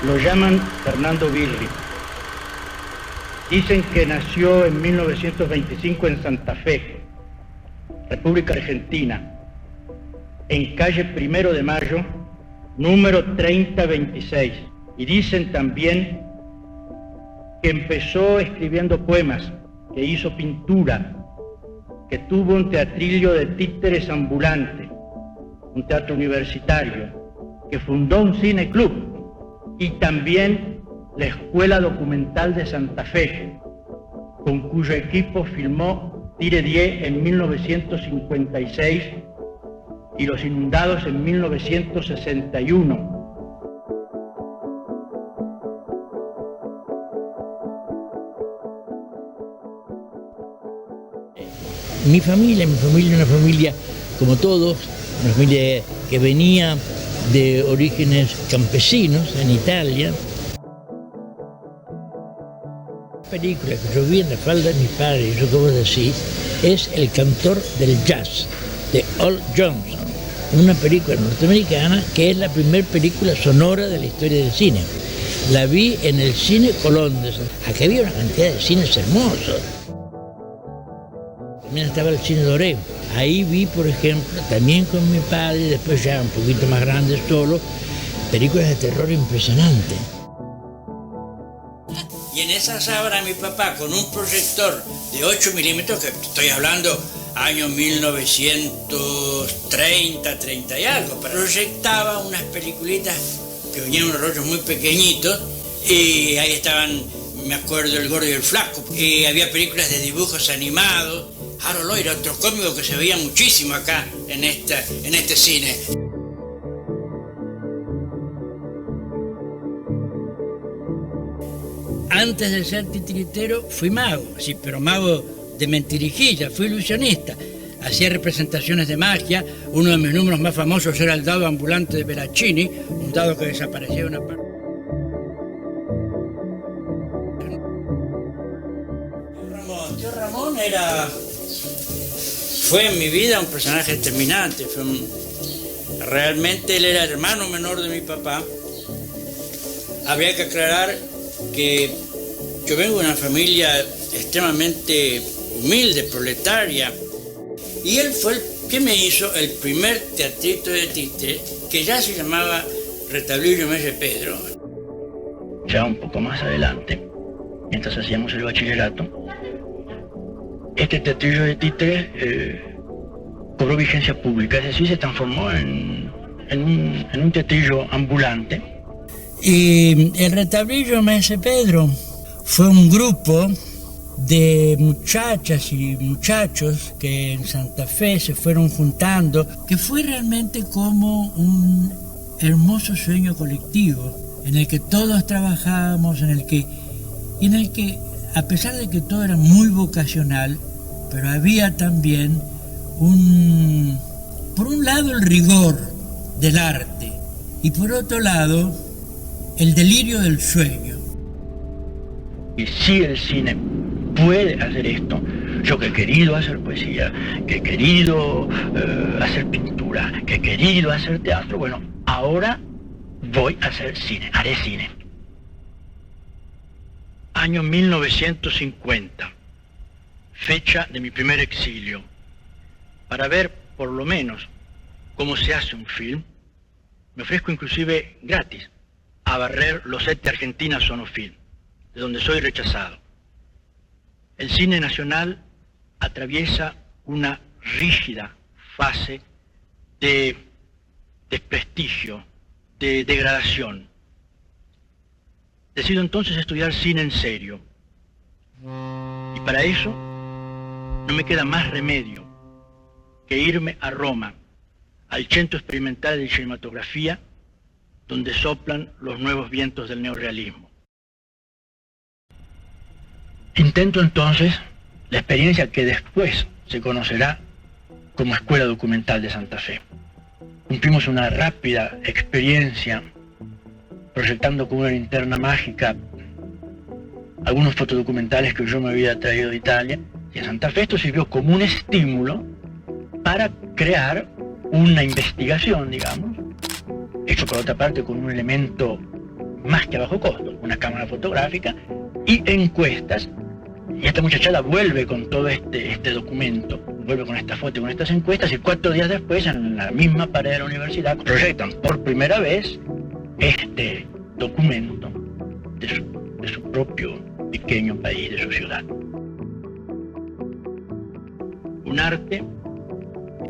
Lo llaman Fernando Birri. Dicen que nació en 1925 en Santa Fe, República Argentina, en calle 1 de Mayo, número 3026. Y dicen también que empezó escribiendo poemas, que hizo pintura, que tuvo un teatrillo de títeres ambulante, un teatro universitario, que fundó un cineclub y también la Escuela Documental de Santa Fe, con cuyo equipo filmó Tire 10 en 1956 y Los Inundados en 1961. Mi familia, una familia como todos, una familia que venía de orígenes campesinos en Italia. La película que yo vi en la falda de mi padre, y eso que vos decís, es El cantor del jazz, de Al Jolson, una película norteamericana que es la primera película sonora de la historia del cine. La vi en el Cine Colón. Aquí había una cantidad de cines hermosos. También estaba el Cine Doré. Ahí vi, por ejemplo, también con mi padre, después ya un poquito más grande solo, películas de terror impresionantes. Y en esa sábana mi papá, con un proyector de 8 milímetros, que estoy hablando año 1930, 30 y algo, proyectaba unas peliculitas que venían en unos rollos muy pequeñitos, y ahí estaban, me acuerdo, El Gordo y el Flaco, y había películas de dibujos animados. Harold Lloyd, otro cómico que se veía muchísimo acá en este cine. Antes de ser titiritero fui mago, sí, pero mago de mentirijilla, fui ilusionista. Hacía representaciones de magia. Uno de mis números más famosos era el dado ambulante de Bellaccini, un dado que desaparecía de una parte. Tío Ramón fue en mi vida un personaje determinante. Realmente él era hermano menor de mi papá. Habría que aclarar que yo vengo de una familia extremadamente humilde, proletaria, y él fue el que me hizo el primer teatrito de títere, que ya se llamaba Retablillo Mese Pedro. Ya un poco más adelante, mientras hacíamos el bachillerato, este teatrillo de títere cobró vigencia pública, es decir, se transformó en un teatrillo ambulante. Y el Retablillo Mese Pedro fue un grupo de muchachas y muchachos que en Santa Fe se fueron juntando, que fue realmente como un hermoso sueño colectivo, en el que todos trabajábamos, en el que a pesar de que todo era muy vocacional, pero había también por un lado el rigor del arte y por otro lado el delirio del sueño. Y si el cine puede hacer esto, yo que he querido hacer poesía, que he querido hacer pintura, que he querido hacer teatro, bueno, ahora voy a hacer cine, haré cine. Año 1950, fecha de mi primer exilio. Para ver, por lo menos, cómo se hace un film, me ofrezco inclusive gratis a barrer los sets de Argentina Sonofilm, de donde soy rechazado. El cine nacional atraviesa una rígida fase de desprestigio, de degradación. Decido entonces estudiar cine en serio. Y para eso no me queda más remedio que irme a Roma, al Centro Experimental de Cinematografía, donde soplan los nuevos vientos del neorrealismo. Intento entonces la experiencia que después se conocerá como Escuela Documental de Santa Fe. Cumplimos una rápida experiencia proyectando con una linterna mágica algunos fotodocumentales que yo me había traído de Italia, y en Santa Fe esto sirvió como un estímulo para crear una investigación, digamos, hecho por otra parte con un elemento más que a bajo costo, una cámara fotográfica y encuestas. Y esta muchachada vuelve con todo este documento, vuelve con esta foto y con estas encuestas, y 4 días después, en la misma pared de la universidad, proyectan por primera vez este documento de su propio pequeño país, de su ciudad. Un arte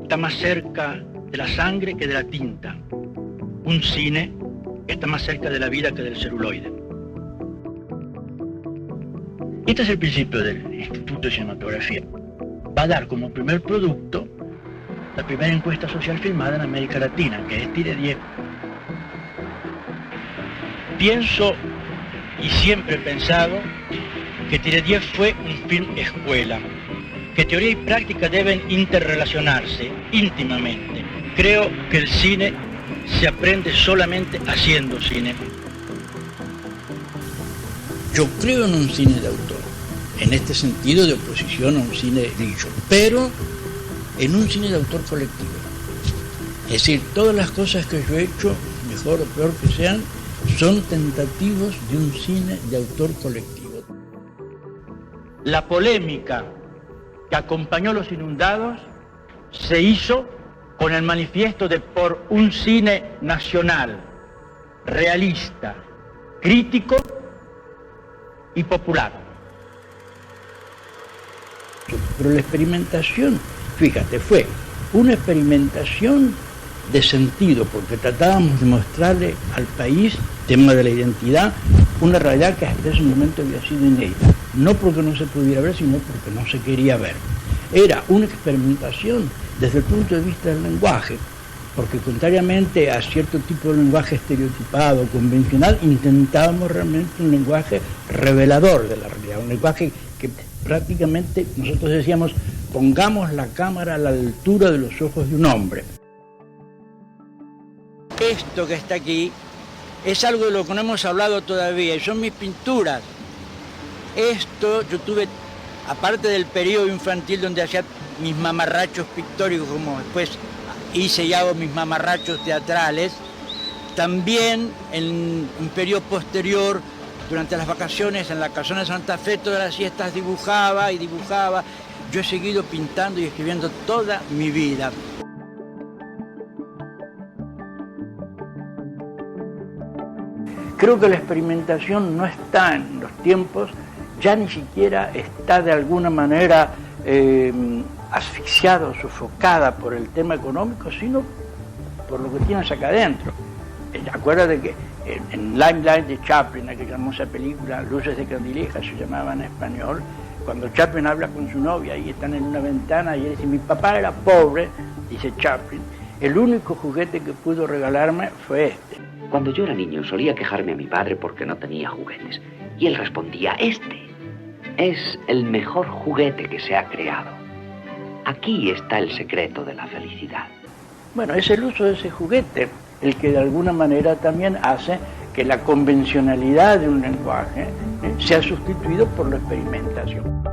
está más cerca de la sangre que de la tinta. Un cine está más cerca de la vida que del celuloide. Este es el principio del Instituto de Cinematografía. Va a dar como primer producto la primera encuesta social filmada en América Latina, que es Tire 10. Pienso y siempre he pensado que Tire 10 fue un film escuela, que teoría y práctica deben interrelacionarse íntimamente. Creo que el cine se aprende solamente haciendo cine. Yo creo en un cine de autor, en este sentido de oposición a un cine dicho, pero en un cine de autor colectivo. Es decir, todas las cosas que yo he hecho, mejor o peor que sean, son tentativos de un cine de autor colectivo. La polémica que acompañó Los Inundados se hizo con el manifiesto de por un cine nacional, realista, crítico y popular. Pero la experimentación, fíjate, fue una experimentación de sentido, porque tratábamos de mostrarle al país, tema de la identidad, una realidad que hasta ese momento había sido inédita. No porque no se pudiera ver, sino porque no se quería ver. Era una experimentación desde el punto de vista del lenguaje, porque contrariamente a cierto tipo de lenguaje estereotipado, convencional, intentábamos realmente un lenguaje revelador de la realidad, un lenguaje que prácticamente nosotros decíamos, pongamos la cámara a la altura de los ojos de un hombre. Esto que está aquí es algo de lo que no hemos hablado todavía, y son mis pinturas. Esto yo tuve, aparte del periodo infantil donde hacía mis mamarrachos pictóricos, como después hice y hago mis mamarrachos teatrales, también en un periodo posterior, durante las vacaciones en la Casona de Santa Fe, todas las siestas dibujaba y dibujaba. Yo he seguido pintando y escribiendo toda mi vida. Creo que la experimentación no está en los tiempos, ya ni siquiera está de alguna manera asfixiada o sofocada por el tema económico, sino por lo que tienes acá adentro. Acuérdate que en Limelight de Chaplin, aquella hermosa película, Luces de Candileja se llamaba en español, cuando Chaplin habla con su novia y están en una ventana y él dice, mi papá era pobre, dice Chaplin, el único juguete que pudo regalarme fue este. Cuando yo era niño solía quejarme a mi padre porque no tenía juguetes. Y él respondía, este es el mejor juguete que se ha creado. Aquí está el secreto de la felicidad. Bueno, es el uso de ese juguete el que de alguna manera también hace que la convencionalidad de un lenguaje sea sustituido por la experimentación.